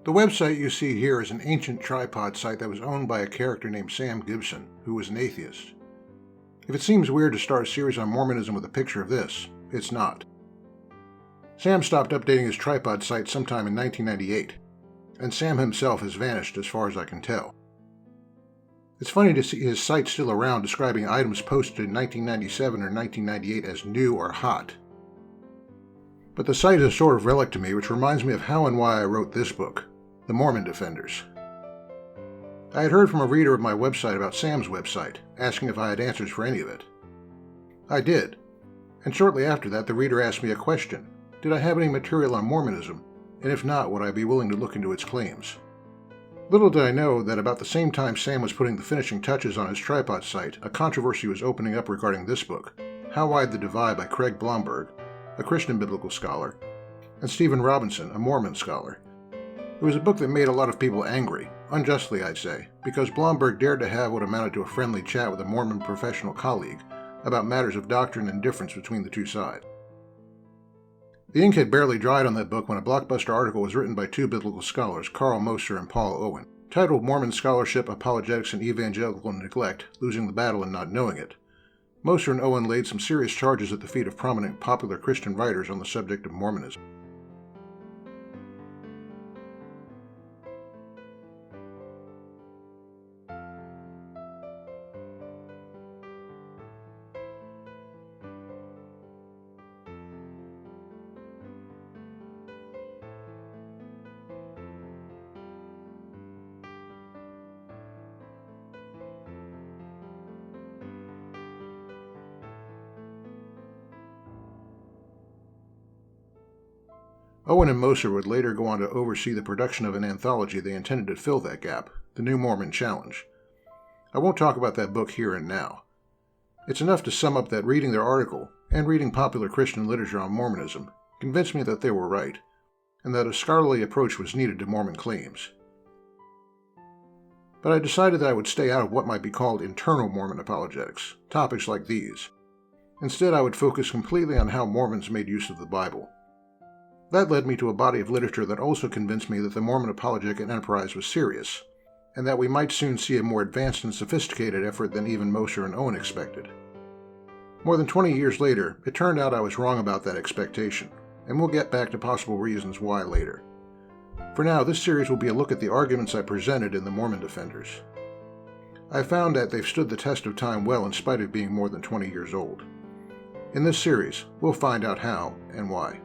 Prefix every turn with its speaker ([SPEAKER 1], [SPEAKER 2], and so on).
[SPEAKER 1] The website you see here is an ancient tripod site that was owned by a character named Sam Gibson, who was an atheist. If it seems weird to start a series on Mormonism with a picture of this, it's not. Sam stopped updating his tripod site sometime in 1998, and Sam himself has vanished as far as I can tell. It's funny to see his site still around describing items posted in 1997 or 1998 as new or hot. But the site is a sort of relic to me, which reminds me of how and why I wrote this book, The Mormon Defenders. I had heard from a reader of my website about Sam's website, asking if I had answers for any of it. I did, and shortly after that the reader asked me a question. Did I have any material on Mormonism, and if not, would I be willing to look into its claims? Little did I know that about the same time Sam was putting the finishing touches on his tripod site, a controversy was opening up regarding this book, How Wide the Divide by Craig Blomberg, a Christian biblical scholar, and Stephen Robinson, a Mormon scholar. It was a book that made a lot of people angry, unjustly I'd say, because Blomberg dared to have what amounted to a friendly chat with a Mormon professional colleague about matters of doctrine and difference between the two sides. The ink had barely dried on that book when a blockbuster article was written by two biblical scholars, Carl Moser and Paul Owen, titled Mormon Scholarship, Apologetics, and Evangelical Neglect, Losing the Battle and Not Knowing It. Moser and Owen laid some serious charges at the feet of prominent popular Christian writers on the subject of Mormonism. Owen and Moser would later go on to oversee the production of an anthology they intended to fill that gap, The New Mormon Challenge. I won't talk about that book here and now. It's enough to sum up that reading their article, and reading popular Christian literature on Mormonism, convinced me that they were right, and that a scholarly approach was needed to Mormon claims. But I decided that I would stay out of what might be called internal Mormon apologetics, topics like these. Instead, I would focus completely on how Mormons made use of the Bible. That led me to a body of literature that also convinced me that the Mormon apologetic enterprise was serious, and that we might soon see a more advanced and sophisticated effort than even Moser and Owen expected. More than 20 years later, it turned out I was wrong about that expectation, and we'll get back to possible reasons why later. For now, this series will be a look at the arguments I presented in The Mormon Defenders. I found that they've stood the test of time well in spite of being more than 20 years old. In this series, we'll find out how and why.